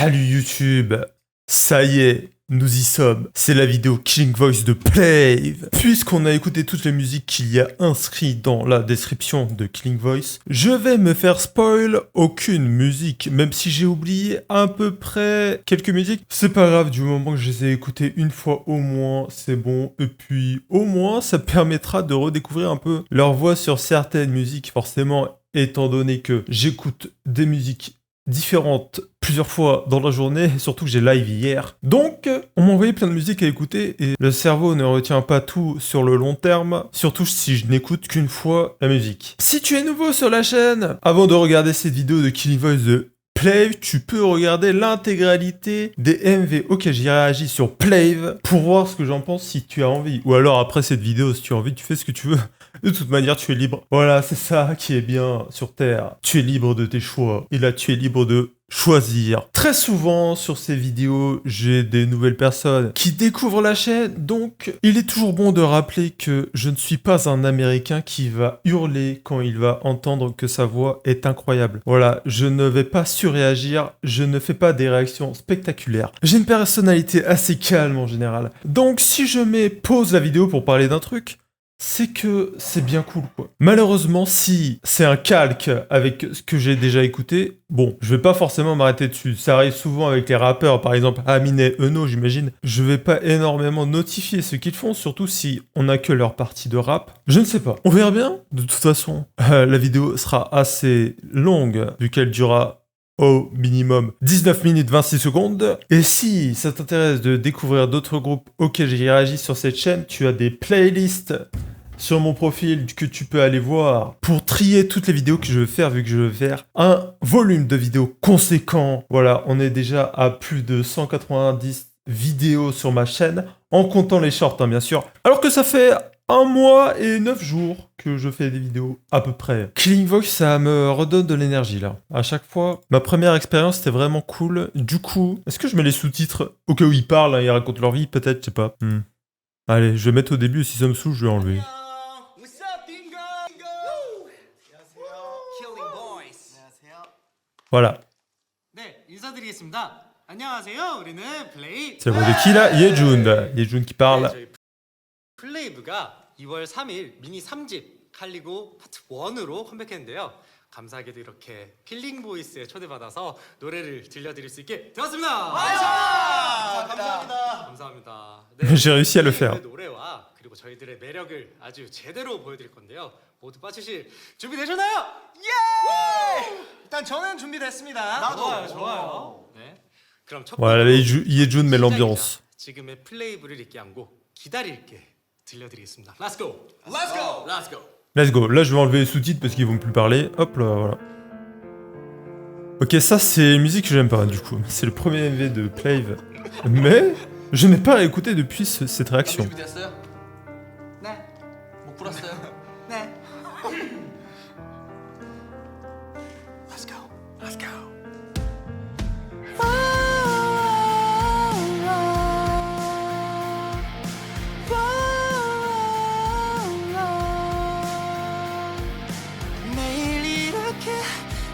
Salut YouTube, ça y est, nous y sommes. C'est la vidéo Killing Voice de Plave. Puisqu'on a écouté toutes les musiques qu'il y a inscrites dans la description de Killing Voice, je vais me faire spoil aucune musique, même si j'ai oublié à peu près quelques musiques. C'est pas grave, du moment que je les ai écoutées une fois au moins, c'est bon. Et puis au moins, ça permettra de redécouvrir un peu leur voix sur certaines musiques, forcément, étant donné que j'écoute des musiques différentes plusieurs fois dans la journée, et surtout que j'ai live hier. Donc, on m'a envoyé plein de musique à écouter, et le cerveau ne retient pas tout sur le long terme, surtout si je n'écoute qu'une fois la musique. Si tu es nouveau sur la chaîne, avant de regarder cette vidéo de Killing Voice de Plave, tu peux regarder l'intégralité des MV auxquels j'ai réagi sur Plave pour voir ce que j'en pense si tu as envie. Ou alors après cette vidéo, si tu as envie, tu fais ce que tu veux. De toute manière, tu es libre. Voilà, c'est ça qui est bien sur Terre. Tu es libre de tes choix. Et là, tu es libre de choisir. Très souvent, sur ces vidéos, j'ai des nouvelles personnes qui découvrent la chaîne. Donc, il est toujours bon de rappeler que je ne suis pas un Américain qui va hurler quand il va entendre que sa voix est incroyable. Voilà, je ne vais pas surréagir. Je ne fais pas des réactions spectaculaires. J'ai une personnalité assez calme en général. Donc, si je mets pause la vidéo pour parler d'un truc, c'est que c'est bien cool, quoi. Malheureusement, si c'est un calque avec ce que j'ai déjà écouté, bon, je vais pas forcément m'arrêter dessus. Ça arrive souvent avec les rappeurs, par exemple Amine et Eno, j'imagine. Je vais pas énormément notifier ce qu'ils font, surtout si on a que leur partie de rap. Je ne sais pas. On verra bien. De toute façon, la vidéo sera assez longue, vu qu'elle durera au minimum 19 minutes 26 secondes. Et si ça t'intéresse de découvrir d'autres groupes auxquels j'ai réagi sur cette chaîne, tu as des playlists sur mon profil que tu peux aller voir pour trier toutes les vidéos que je veux faire, vu que je veux faire un volume de vidéos conséquent. Voilà, on est déjà à plus de 190 vidéos sur ma chaîne, en comptant les shorts, hein, bien sûr. Alors que ça fait 1 mois et 9 jours que je fais des vidéos, à peu près. Killing Voice, ça me redonne de l'énergie, là. À chaque fois, ma première expérience, c'était vraiment cool. Du coup, est-ce que je mets les sous-titres au cas où ils parlent, hein, ils racontent leur vie, peut-être, je sais pas. Allez, je vais mettre au début, si ça me saoule, je vais enlever. Voilà. C'est la voix de qui, là? Yejun qui parle. 플레이브가 2월 3일 미니 3집 칼리고 파트 1으로 컴백했는데요. 감사하게도 이렇게 킬링 보이스에 초대받아서 노래를 들려드릴 수 있게 되었습니다. 감사합니다. 감사합니다. 네, J'ai réussi à le faire. 노래와 그리고 저희들의 매력을 아주 제대로 보여드릴 건데요. 모두 빠지실 준비되셨나요? 예! 일단 저는 준비됐습니다. 나도. 좋아요. 네. 그럼 첫 Voilà, Yejun met l'ambiance. 지금의 플레이브를 잊게 안고 기다릴게. 들려드리겠습니다. Let's go. Let's go. Let's go. Let's go. Là, je vais enlever les sous-titres parce qu'ils vont plus parler. Hop là, voilà. Ok, ça, c'est une musique que j'aime pas, du coup. C'est le premier MV de Plave. Mais je n'ai pas réécouté depuis cette réaction. 준비됐어요? 네. 못 풀었어요? 네. Let's go. Let's go. 매일 이렇게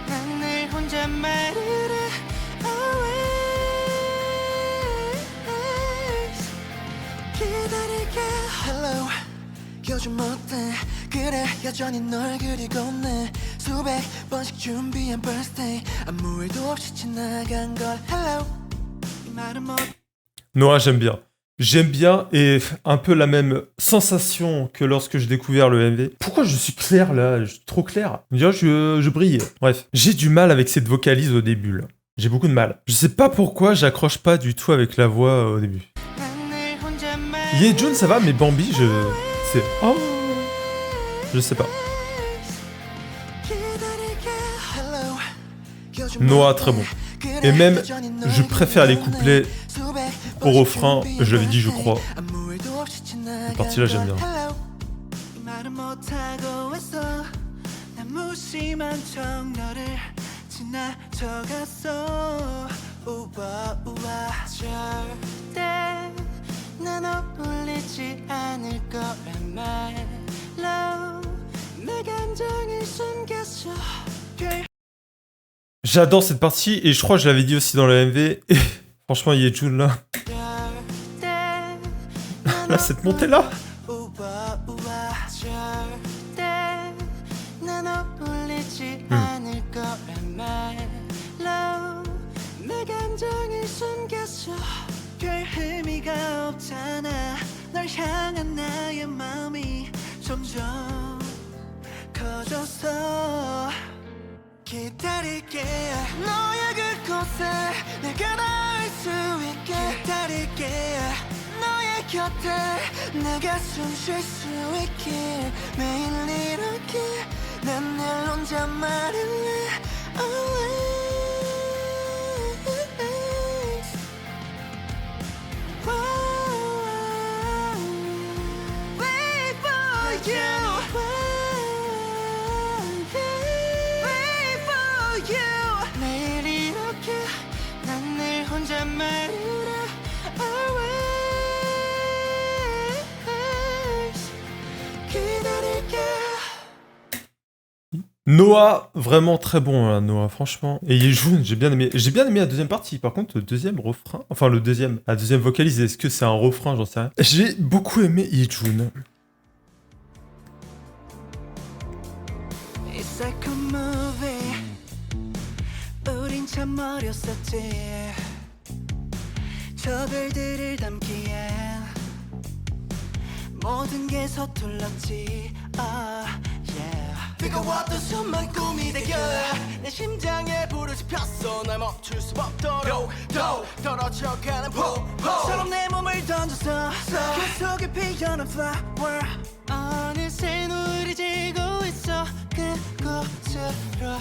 난 늘 혼잣말을 해 always 기다릴게 Hello 요즘 어때 그래 여전히 널 그리고 내 수백 번씩 준비한 birthday 아무 일도 없이 지나간 걸 Hello 이 말은 뭐 Noah, j'aime bien. J'aime bien et un peu la même sensation que lorsque j'ai découvert le MV. Pourquoi je suis clair là? Je suis trop clair. Déjà, je brille. Bref, j'ai du mal avec cette vocalise au début là. J'ai beaucoup de mal. Je sais pas pourquoi j'accroche pas du tout avec la voix au début. 늘 혼잣말 Yejun, ça va, mais Bambi, c'est... Oh, je sais pas. 기다릴게 Hello 요즘 Noah, très bon. Et même, je préfère les couplets au refrain, je l'avais dit, je crois. Cette partie-là, j'aime bien. J'adore cette partie et je crois que je l'avais dit aussi dans le MV. Et franchement, Yejun là. Là, cette montée là. 별 의미가 없잖아. 널 향한 나의 마음이 점점 커졌어. 기다릴게 너의 그곳에 내가 닿을 수 있게. 기다릴게 너의 곁에 내가 숨 쉴 수 있게. 매일 이렇게 난 늘 혼자 말을래. Always. Wait for you. Wait for you. 매일 이렇게 난 늘 혼자 말을해. Always. 기다릴게. Noah, vraiment très bon là, Noah, franchement. Et Yejun, j'ai bien aimé. J'ai bien aimé la deuxième partie. Par contre, le deuxième refrain, enfin la deuxième vocalise, est-ce que c'est un refrain, j'en sais rien. J'ai beaucoup aimé Yejun. It's like a movie. 우린 참 어렸었지. 저 별들을 담기에 모든 게 서툴렀지. Yeah. 뜨거웠던 숨만 꿈이 되게 내 심장에 불을 지폈어. 날 멈출 수 없도록 더 떨어져가는 폭포처럼 내 몸을 던졌어. 그 속에 피어난 flower. 어느새 누리지고 있어 그곳으로.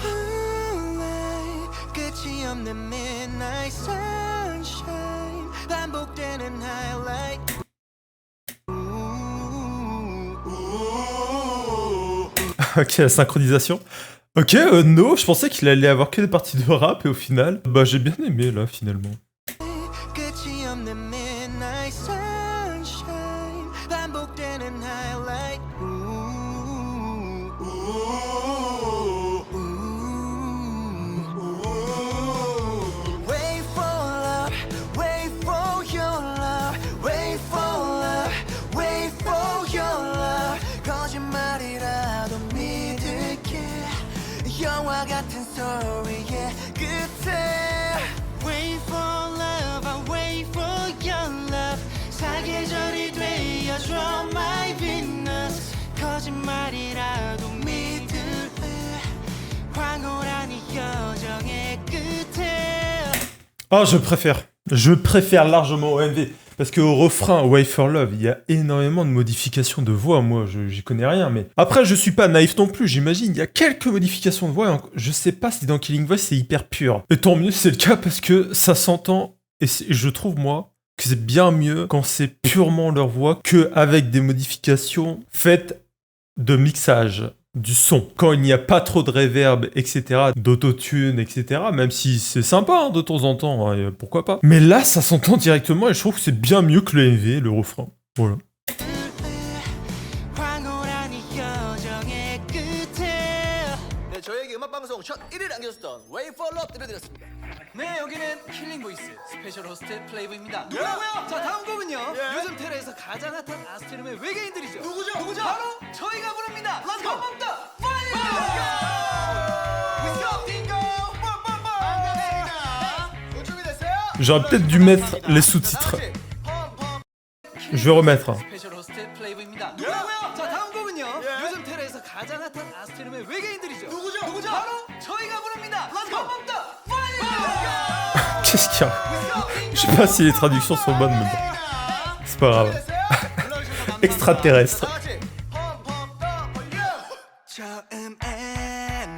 끝이 없는 midnight sunshine. 반복되는 highlight. Ok, la synchronisation. Ok, no, je pensais qu'il allait avoir que des parties de rap et au final, bah j'ai bien aimé là finalement. 끝이 없는 midnight sunshine. 반복되는 highlight. Wait for love, wait for your love, wait for love, wait for your love. 거짓말이라도 믿을게. 영화 같은 스토리의 끝에. Wait for love, I wait for your love. 사계절이 되어줘 my Venus. 거짓말이라도 믿을래. 황홀한 이 여정의 끝에. Ah, je préfère largement au MV. Parce qu'au refrain Wait for Love, il y a énormément de modifications de voix. Moi, j'y connais rien, mais après, je suis pas naïf non plus. J'imagine, il y a quelques modifications de voix. Et je sais pas si dans Killing Voice, c'est hyper pur. Et tant mieux, c'est le cas parce que ça s'entend. Et je trouve, moi, que c'est bien mieux quand c'est purement leur voix qu'avec des modifications faites de mixage du son. Quand il n'y a pas trop de reverb, etc., d'autotune, etc., même si c'est sympa hein, de temps en temps, hein, pourquoi pas. Mais là, ça s'entend directement et je trouve que c'est bien mieux que le MV, le refrain. Voilà. 황홀한 이 여정의 끝에. 네, 저에게 음악방송 첫 1위를 안겨줬던 Wait for Love 들려드렸습니다. 네, 여기는 킬링 보이스 스페셜 호스트 플레이브입니다. 누구라고요? 자, 다음 곡은요. 요즘 테러에서 가장 핫한 아스트룸의 외계인들이죠. 누구죠? 바로 저희가 부릅니다. Let's go! Come on, the fire! Let's go! Dingo! 반갑습니다. 준비됐어요? J'aurais peut-être dû mettre les sous-titres. Je vais remettre. 스페셜 호스트 플레이브입니다. 누구라고요? 자, 다음 곡은요. 요즘 테러에서 가장 핫한 아스트룸의 외계인들이죠. 누구죠? 바로 저희가 부릅니다. Let's go! Come on, the fire! Qu'est-ce qu'il y a? Je sais pas si les traductions sont bonnes, mais bon. C'est pas grave. Extraterrestre. 처음에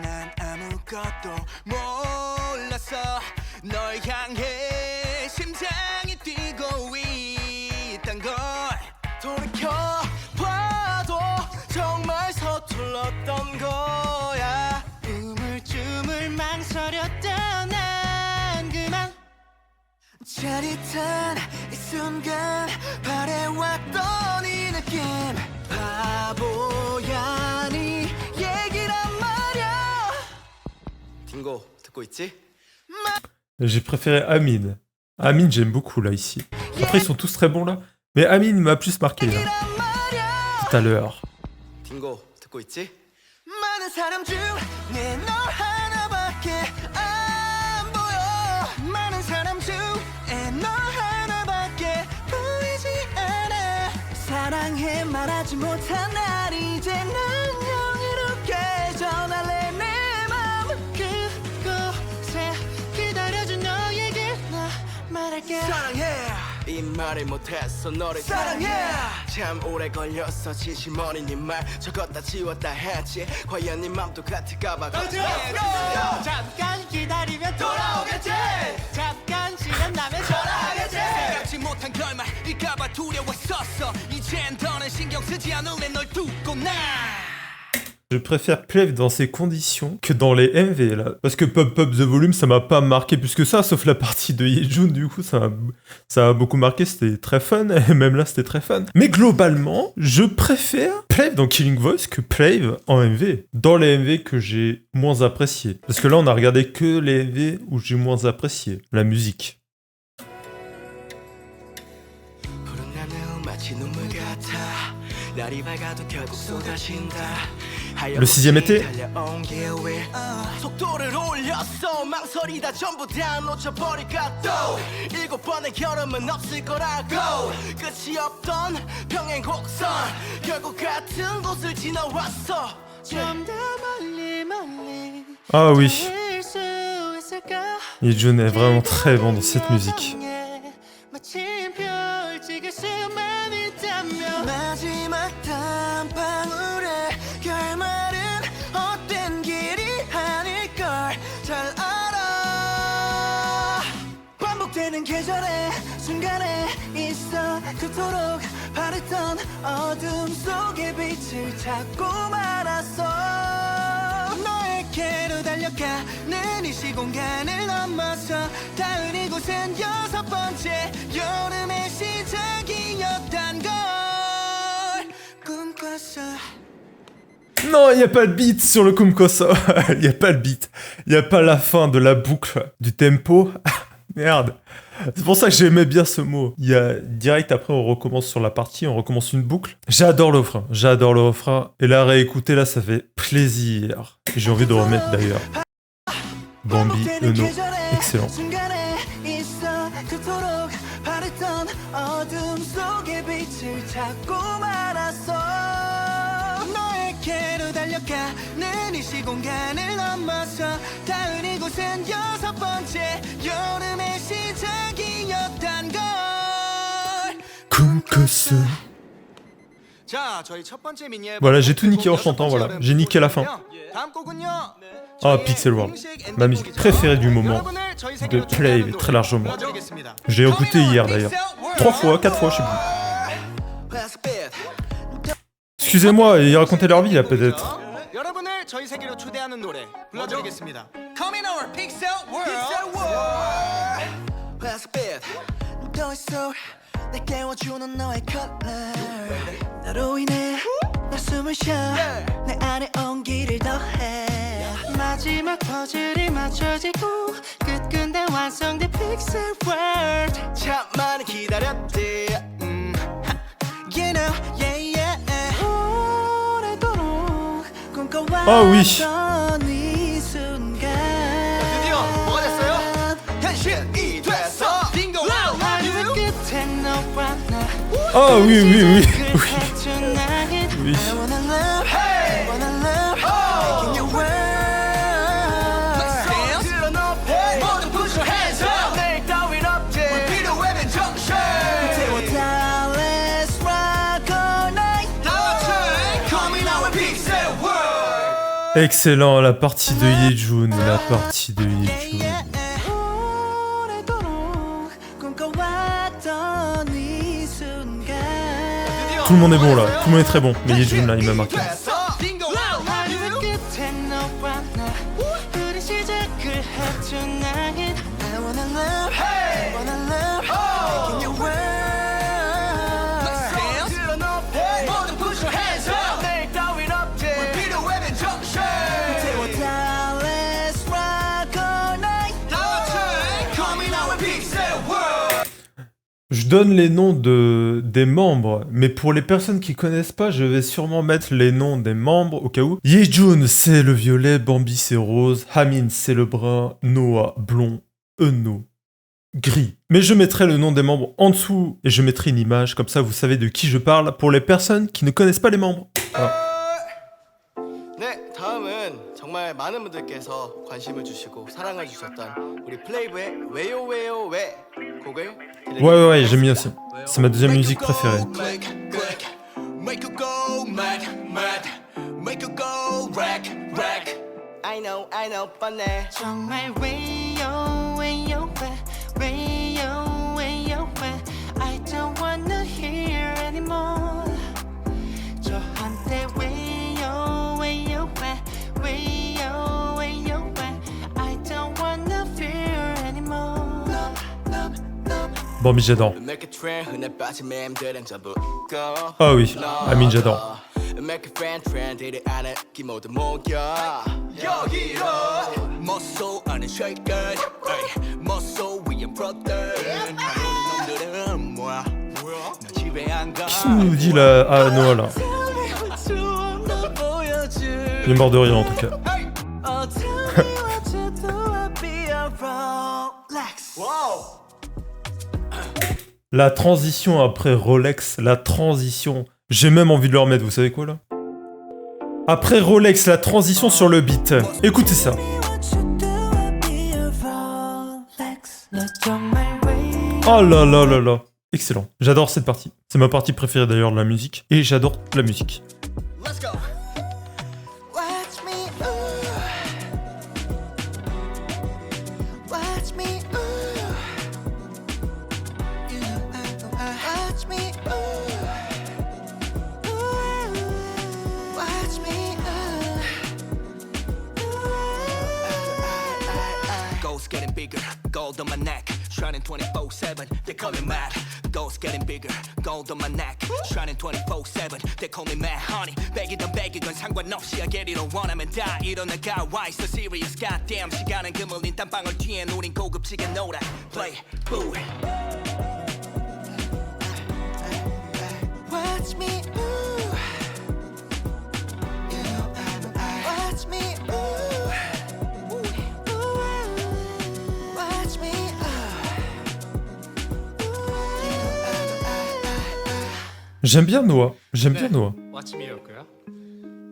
난 아무것도 몰랐어. 널 향해 심장이 뛰고 있단 걸 돌이켜봐도 정말 서툴렀던 거야. 우물쭈물 망설였던 난 그만 짜릿한 이 순간 바래왔던 이 느낌. 바보야 네 얘기란 말야. 딩고 듣고 있지? J'ai préféré Amine. Amine, j'aime beaucoup là ici. Après, ils sont tous très bons là. Mais Amine m'a plus marqué là. Tout à l'heure. 딩고 듣고 있지? 많은 사람 중에 너 하나밖에 안 보여. 많은 사람 중에 너 하나밖에 보이지 않아. 사랑해 말하지 못한 날 이제 난 영이롭게 전할래 내 맘 그곳에 기다려준 너에게 나 말할게. 사랑해 이 말을 못했어 너를 사랑해. 참 오래 걸렸어 진심 어린 네 말 적었다 지웠다 했지. 과연 네 맘도 같을까봐 잠깐 기다리면 돌아오겠지. 잠깐 시간 나면 전화하겠지. 생각지 못한 결말일까봐 두려웠었어. 이젠 더는 신경 쓰지 않을래 널 두고 나. Je préfère Plave dans ces conditions que dans les MV là. Parce que Pop Pop The Volume, ça m'a pas marqué plus que ça, sauf la partie de Yejun, du coup, ça a beaucoup marqué, c'était très fun, et même là, c'était très fun. Mais globalement, je préfère Plave dans Killing Voice que Plave en MV. Dans les MV que j'ai moins apprécié. Parce que là, on a regardé que les MV où j'ai moins apprécié. La musique. Le sixième été. 속도를 올렸어 망설이다 전부 다 놓쳐버릴까 또 일곱 번의 결함은 없을 거라고 끝이 없던 평행 곡선 결국 같은 곳을 지나왔어 좀 더 멀리 멀리 Ah oui, 닿을 수 있을까 Yejun est vraiment très bon dans cette musique. 마침표 찍을 수만 있다면 마지막 단방울의 결말은 헛된 길이 아닐걸 잘 알아. 반복되는 계절의 순간에 있어 그토록 바랬던 어둠 속의 빛을 찾고 말았어. 너에게로 달려가는 이 시공간을 넘어서 닿은 이곳은 여섯 번째 여름의 시작이었단 걸 꿈꿨어. Non, il n'y a pas de beat sur le Kumkoso. Il n'y a pas le beat. Il n'y a pas la fin de la boucle, du tempo. Merde. C'est pour ça que j'aimais bien ce mot. Il y a direct après, on recommence sur la partie, on recommence une boucle. J'adore le refrain. J'adore le refrain. Et la réécouter là, ça fait plaisir. Et j'ai envie de remettre d'ailleurs. Bambi, Eno. Excellent. 그토록 바랬던 어둠 속의 빛을 찾고 말았어. 너에게로 달려가는 이 시공간을 넘어서 닿은 이곳은 여섯 번째 여름의 시작이었단 걸 Kumkoso. 자, 저희 첫 번째 미니 앨범. Voilà, j'ai tout niqué en chantant, voilà. J'ai niqué la fin. 다음 곡은요. Ah, Pixel World. Ma musique préférée du moment. De Plave, très largement. J'ai écouté hier d'ailleurs. 3 fois, 4 fois, je sais plus. Excusez-moi, ils racontaient leur vie là peut-être. 여러분을 저희 세계로 초대하는 노래 불러드리겠습니다. Come in our Pixel World. 더 있어 내 깨워주는 너의 컬러 나로 인해 나 숨을 쉬어 내 안에 온기를 더해 마지막 퍼즐이 맞춰지고 끝끝내 완성된 픽셀 월드 참 많이 기다렸지 You know, yeah, yeah 오래도록 Ah oui. 꿈꿔왔던 이 순간 드디어 뭐가 됐어요? 현실이 됐어. 딩고 하루 끝에 너와 나 Ah oui, oui, oui. Oui. Oui. I wanna love, wanna love, in your world. 들어 높이 모두 put your hands up. 내일 따윈 없지. 우리 필요해낸 정신. 태워다 let's rock all night. Coming out with Pixel World. Excellent, la partie de Yejun. La partie de Yejun. 오래도록 꿈꿔왔던 이 순간. Tout le monde est bon là. Tout le monde est très bon. Mais Yejun là, il m'a marqué. 딩고 하루 끝에 너와 나 우리 시작을 했 tonight. I wanna love, wanna love, in your world. 들어 높이 모두 put your hands up. 내일 따윈 없지. 우리 필요해낸 정신. 태워다 let's rock all Je donne les noms des membres, mais pour les personnes qui connaissent pas, je vais sûrement mettre les noms des membres au cas où. Yejun, c'est le violet, Bambi, c'est rose, Hamin, c'est le brun, Noah, blond, Eno, gris. Mais je mettrai le nom des membres en dessous et je mettrai une image, comme ça vous savez de qui je parle, pour les personnes qui ne connaissent pas les membres. Voilà. 네, 다음은 정말 많은 분들께서 관심을 주시고 사랑을 주셨던 우리 플레이브의 왜요 왜요 왜 곡을 Ouais, j'ai mis aussi. C'est ma deuxième musique préférée. Make you go mad, mad. Make you go wreck, wreck. I know, 뻔해. 정말 왜요 왜요 왜요 왜요 왜 I don't wanna hear anymore 저한테 왜요 왜요 왜요 왜요 왜 I don't wanna fear anymore Bambi, j'adore. Make a trend, 흔해 빠진 맴들은 전부 go. Ah oui, Hamin, j'adore. Make a friend, 트렌드를 아는 기 모두 모여 여기로 멋소 아는 shaker 멋소 위에 brother 놈들은 뭐야 나 집에 안 가. Qui nous dit là à Noah là? Il est mort de rire en tout cas. Wow. La transition après Rolex, la transition. J'ai même envie de le remettre, vous savez quoi là? Après Rolex, la transition sur le beat. Écoutez ça. Oh là là là là. Excellent. J'adore cette partie. C'est ma partie préférée d'ailleurs de la musique. Et j'adore la musique. Let's go. Watch me, watch me, watch me, watch me. Goals getting bigger, gold on my neck, shining 24/7. They call me mad. Goals getting bigger, gold on my neck, shining 24/7. They call me mad, honey. 백이든 백이건 상관없이 I get it all 원하면 다 일어나가. Why so serious? Goddamn 시간은 그물린 땀방울 뒤엔 우린 고급지게 놀아. Play, boo. Watch me, watch me, watch me. J'aime bien Noah. J'aime bien Noah. 왓츠미였고요.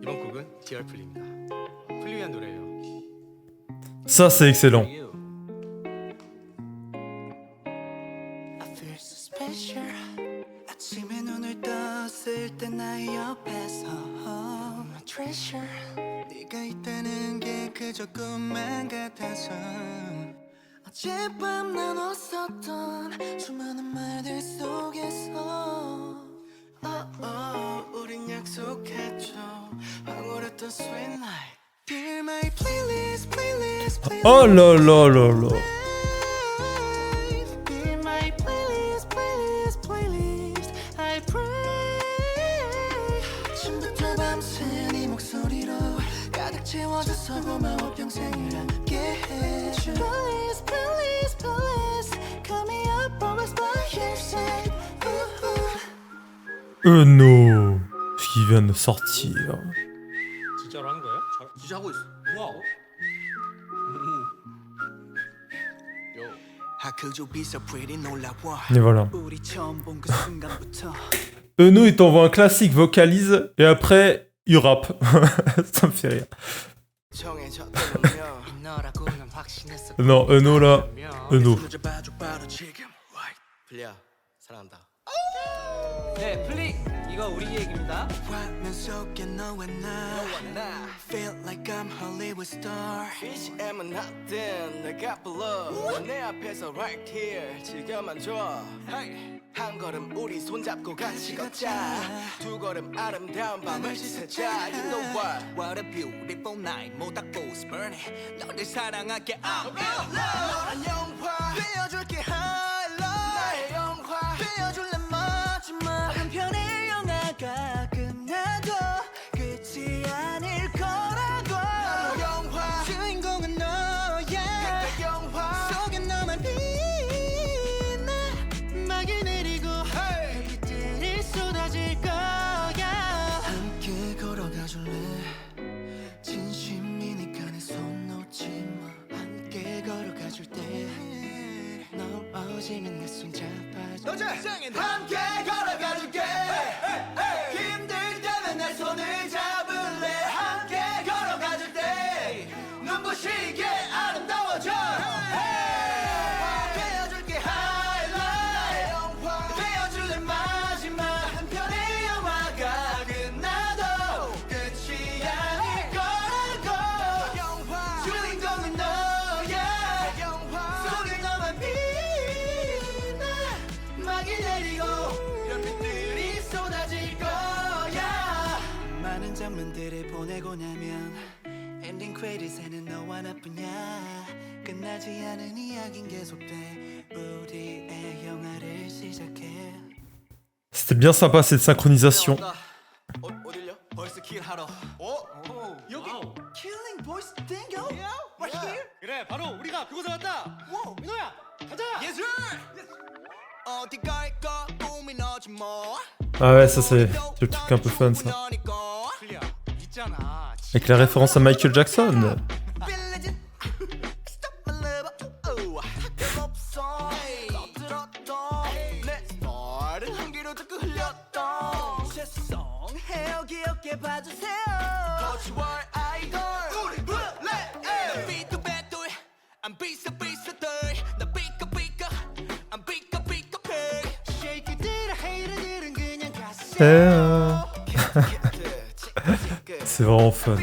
이번 곡은 디얼 플리입니다. 플리 위한 노래예요. Ça, c'est excellent. I feel so special. 아침에 눈을 떴을 때 나의 옆에서 my treasure. 네가 있다는 게 그저 꿈만 같아서 어젯밤 나눴었던 수많은 말들 속에서 우린 약속했죠 황홀했던 sweet night. Dear my playlist, playlist, playlist. Oh là là là là. Be my playlist, playlist, playlist. I pray. 아침부터 밤새 네 목소리로 가득 채워줘서 고마워 평생을 함께해줘. Please, please, please. Call me up always by your side. No. Ce qui vient de sortir. 진짜로 한 거예요? 진짜 하고 있어. 와우. How could you be so pretty 놀라워. Et voilà. 우리 처음 본 그 순간부터 Eno, il t'envoie un classique, vocalise, et après, il rappe. Ça me fait rire. 정해졌다면 너라고는 확신했어. Non, Eno là. Eno. 늦어봐줘 바로 지금. 플리야 사랑한다. 네, 플리. 이거 우리 얘기입니다. 화면 속에 너와 나 Feel like I'm Hollywood star. BGM은 핫든 내가 불러 내 앞에서 right here 지금만 줘. 한 걸음 우리 손잡고 같이 걷자. 두 걸음 아름다운 밤을 지새자. You know what? What a beautiful night. 모닥불 burning. 너를 사랑할게. 너란 영화 빼어줄게 highlight. 나의 영화 빼어줄래 마지막 한 편의 영화가 끝나도 끝이 아닐 거라고. 나의 영화 주인공은 너야. 내 영화 속에 너만 빛나. 막연해 부러지면 내 손 잡아줘 함께 걸어가줄게 힘들 때면 내 손을 잡을래 함께 걸어가줄 때 눈부시게 아름다워져 되어줄게 하이라이트 되어줄래 마지막 한 편의 영화가 끝나도 끝이 아닐 거라고 주인공은 너야 속에 너만 빛나 막이 내리고 별빛들이 쏟아질 거야 많은 장면들을 보내고 나면 엔딩 크레딧에는 너와 나뿐이야 끝나지 않은 이야기는 계속돼 우리의 영화를 시작해 C'était bien sympa cette synchronisation. 어딜려? 벌써 킬하러 여기 킬링 보이스 땡겨? Right here? 그래 바로 우리가 그곳에 왔다. 민호야 가자. Yes sir! 어디 갈까 고민하지 뭐 Ah ouais, ça c'est le truc un peu fun ça. 클리야 있잖아. Avec la référence à Michael Jackson. C'est vraiment fun.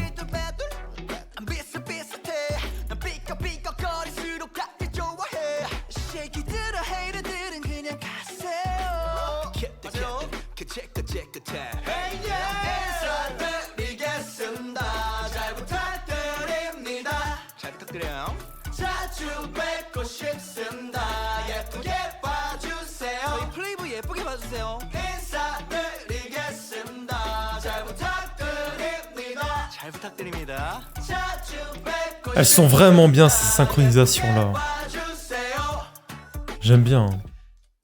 잘 부탁드립니다. 잘 부탁드려요. 자주 뵙고 싶습니다. 예쁘게 봐주세요. 저희 플레이브 예쁘게 봐주세요. 인사드리겠습니다. 잘 부탁드립니다. 잘 부탁드립니다. 자주 뵙고 Elles sont vraiment bien ces synchronisations là. J'aime bien.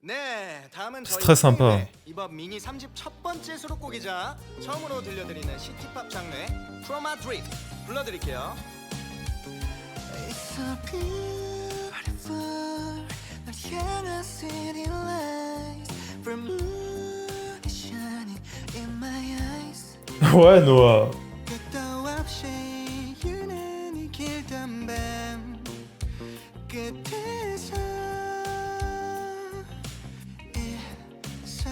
네, 다음은 C'est très sympa. 이번 미니 3집 첫 번째 수록곡이자 처음으로 들려드리는 시티팝 장르 From a Dream 불러드릴게요. It's so beautiful 널 향한 city lights From moon is shining in my eyes Ouais, Noah. 끝도 없이 유난히 길던 밤 끝에서 있어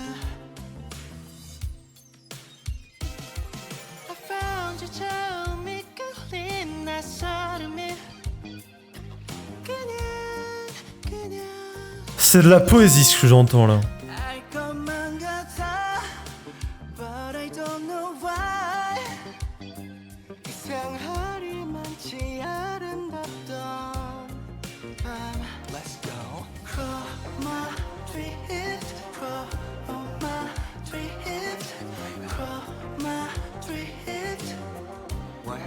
I found you 처음 이끌린 낯설음이 그냥 C'est de la poésie ce que j'entends là. 알 것만 같아 But I don't know why 이상하리 많지 아름답던 밤 Let's go. Chroma drift Chroma drift Chroma drift What?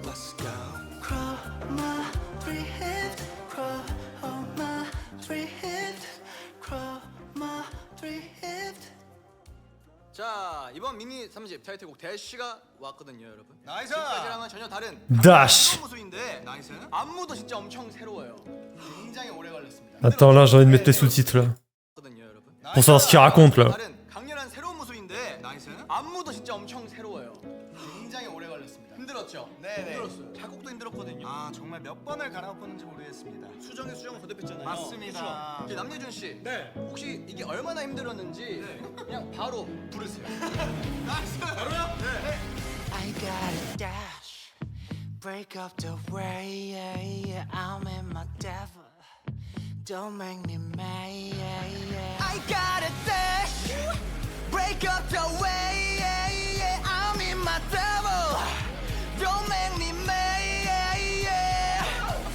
Let's go. Chroma drift Chroma drift Chroma drift 자, 이번 미니 3집 타이틀곡 대쉬가 왔거든요, 여러분. 나이스. 지금까지랑은 전혀 다른 Dash. 새로운 모습인데 나이스. 안무도 진짜 엄청 새로워요. 굉장히 오래 걸렸습니다. Attends, là j'ai envie de mettre les sous-titres là. 거든요, 여러분. Pour savoir ce qu'il raconte là. 다른 강렬한 새로운 모습인데 나이스. 안무도 진짜 엄청 새로워요. 굉장히 오래 걸렸습니다. 힘들었죠? 네, 힘들었어요. 작곡도 힘들었거든요. 아, 정말 몇 번을 갈아엎었는지 모르겠습니다. 수정에 수정을 거듭했잖아요. 맞습니다. 이제 남예준 씨. 네. 혹시 이게 얼마나 힘들었는지 그냥 바로 부르세요. 바로요? 네. I gotta dash Break up the way I'm in my devil Don't make me mad I gotta dash, break up the way. I'm in my devil. Don't make me mad.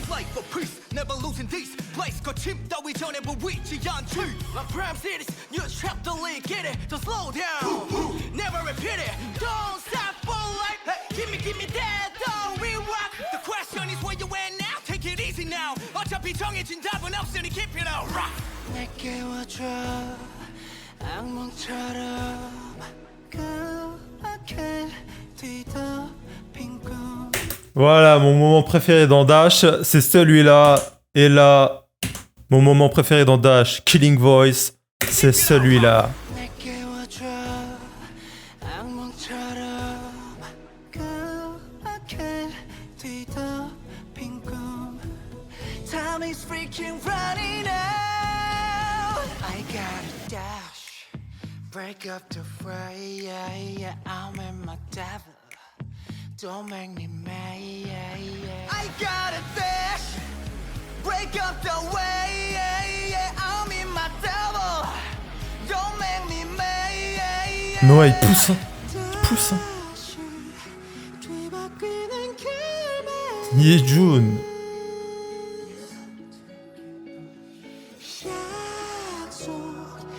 Fight for peace, never losing these. Place 거침 따위 전에 보이지 않지. My prime cities, you trap the lead, get it, just slow down. Never repeat it, don't stop for life. Give me that, don't we rock. The question is where you at now. Take it easy now. 어차피 정해진 답은 없으니 keep it up. Rock. 내게 와줘 악몽처럼 그렇게 뒤덮인 꿈 Voilà, mon moment préféré dans Dash, c'est celui-là. Et là, Mon moment préféré dans Dash, Killing Voice, c'est celui-là. 날 깨워줘 악몽처럼 그렇게 뒤덮인 꿈 Time is freaking running out I gotta dash Break up the fray yeah, yeah, I'm in my devil Don't make me mad yeah, yeah. I gotta dash Break up the way yeah, yeah, I'm in my devil Don't make me mad yeah, yeah. Noah, il pousse, hein. Il pousse, hein. 뒤바뀌는 길만 Yejun.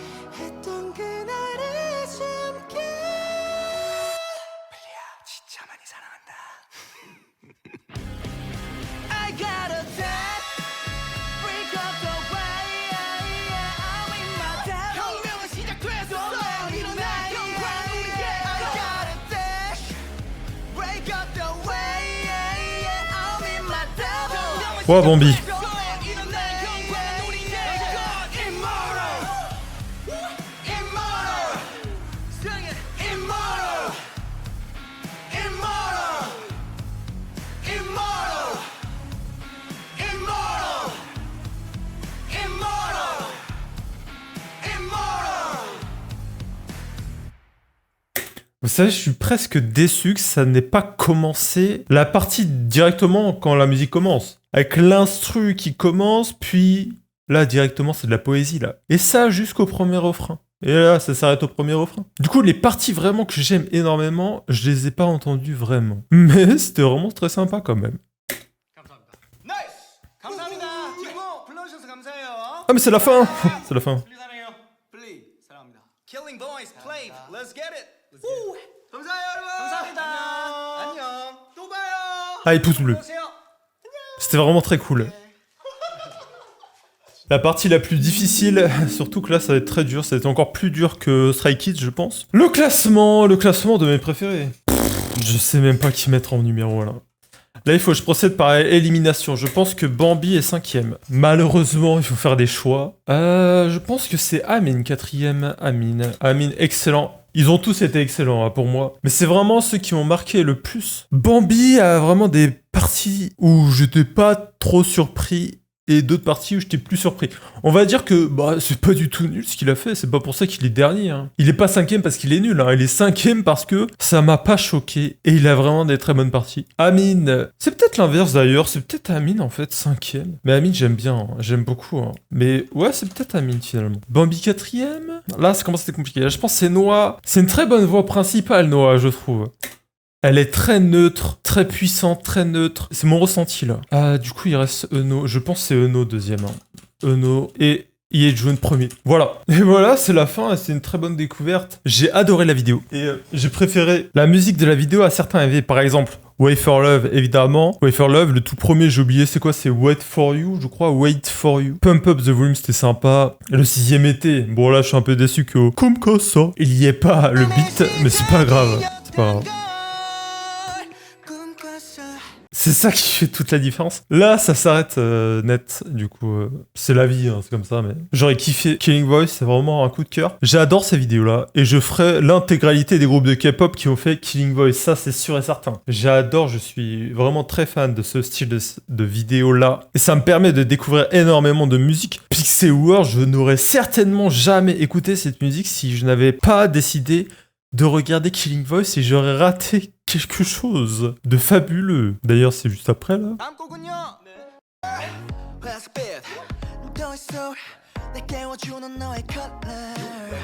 약속했던 그날의 숨결 진짜 많이 사랑한다. I gotta dance Break up the way I'm in my devil 혁명은 시작됐어 일어나 영광을 I gotta dance Break up the way I'm in my devil Ouais, Bambi. Vous savez, je suis presque déçu que ça n'ait pas commencé la partie directement quand la musique commence. Avec l'instru qui commence, puis là, directement, c'est de la poésie, là. Et ça, jusqu'au premier refrain. Et là, ça s'arrête au premier refrain. Du coup, les parties vraiment que j'aime énormément, je les ai pas entendues vraiment. Mais c'était vraiment très sympa quand même. 감사합니다. 나이스! 감사합니다. 지금 불러주셔서 감사해요. Ah, mais c'est la fin. C'est la fin. 플리 사랑해요. 플리 사랑합니다. Killing Boys, Play, Let's get it. 우! 감사해요 여러분. 감사합니다. 안녕. 또 봐요. Ah, et pouce bleu. 안녕하세요. C'était vraiment très cool. La partie la plus difficile, surtout que là ça va être très dur, ça va être encore plus dur que Stray Kids je pense. Le classement de mes préférés. Je sais même pas qui mettre en numéro là. Là il faut que je procède par élimination, je pense que Bambi est 5ème. Malheureusement il faut faire des choix. Je pense que c'est Amine 4ème, Amine excellent. Ils ont tous été excellents hein, pour moi. Mais c'est vraiment ceux qui m'ont marqué le plus. Bambi a vraiment des parties où j'étais pas trop surpris et d'autres parties où j'étais plus surpris. On va dire que bah c'est pas du tout nul ce qu'il a fait, c'est pas pour ça qu'il est dernier. Hein. Il est pas 5ème parce qu'il est nul, hein. Il est 5ème parce que ça m'a pas choqué et il a vraiment des très bonnes parties. Amine, c'est peut-être l'inverse d'ailleurs, c'est peut-être Amine en fait 5ème. Mais Amine j'aime bien, hein. J'aime beaucoup. Hein. Mais ouais c'est peut-être Amine finalement. Bambi 4ème. Là ça commence à être compliqué. Là, je pense que c'est Noah. C'est une très bonne voix principale Noah je trouve. Elle est très neutre, très puissante, très neutre. C'est mon ressenti là. Du coup, il reste Eno. Je pense que c'est Eno deuxième. Hein. Eno et Yejun premier. Voilà. Et voilà, c'est la fin. C'est une très bonne découverte. J'ai adoré la vidéo. Et j'ai préféré la musique de la vidéo à certains AV. Par exemple, Wait for Love, évidemment. Wait for Love, le tout premier, j'ai oublié, c'est quoi? C'est Wait for You, je crois. Wait for You. Pump Up the Volume, c'était sympa. Et le 6ème été. Bon, là, je suis un peu déçu que comme ça, il y ait pas le beat. Mais c'est pas grave. C'est pas grave. C'est ça qui fait toute la différence. Là, ça s'arrête net, du coup, c'est la vie, hein, c'est comme ça, mais... J'aurais kiffé Killing Voice, c'est vraiment un coup de cœur. J'adore ces vidéos-là, et je ferai l'intégralité des groupes de K-pop qui ont fait Killing Voice, ça c'est sûr et certain. J'adore, je suis vraiment très fan de ce style de vidéo-là, et ça me permet de découvrir énormément de musique. Pixel World, je n'aurais certainement jamais écouté cette musique si je n'avais pas décidé de regarder Killing Voice et j'aurais raté quelque chose de fabuleux. D'ailleurs, c'est juste après, là. 다음 곡은요.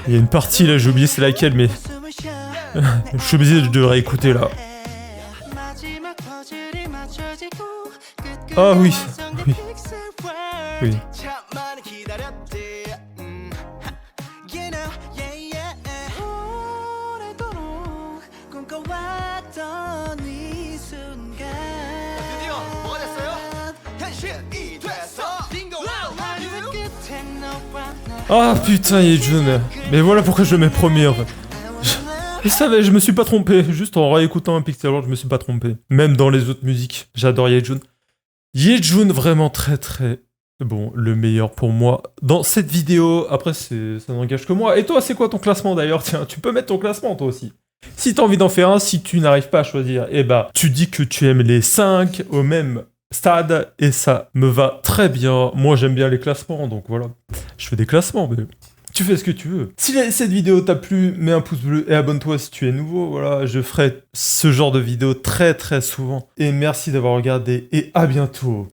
Il y a une partie, là, j'ai oublié c'est laquelle, mais... je suis obligé de réécouter, là. Ah oui, oui. Oui. 드디어 뭐가 됐어요? 현실이 됐어. 빙고. Ah putain, Yejun. Mais voilà pourquoi je le mets premier, en fait. Je savais, je me suis pas trompé. Juste en réécoutant un Pixel World, je me suis pas trompé. Même dans les autres musiques, j'adore Yejun. Yejun, vraiment très très Bon, le meilleur pour moi dans cette vidéo. Après, ça n'engage que moi. Et toi, c'est quoi ton classement d'ailleurs? Tiens, tu peux mettre ton classement toi aussi. Si t'as envie d'en faire un, si tu n'arrives pas à choisir, eh bah, tu dis que tu aimes les 5 au même stade et ça me va très bien. Moi, j'aime bien les classements, donc voilà. Je fais des classements, mais tu fais ce que tu veux. Si cette vidéo t'a plu, mets un pouce bleu et abonne-toi si tu es nouveau. Voilà, je ferai ce genre de vidéo très très souvent. Et merci d'avoir regardé et à bientôt.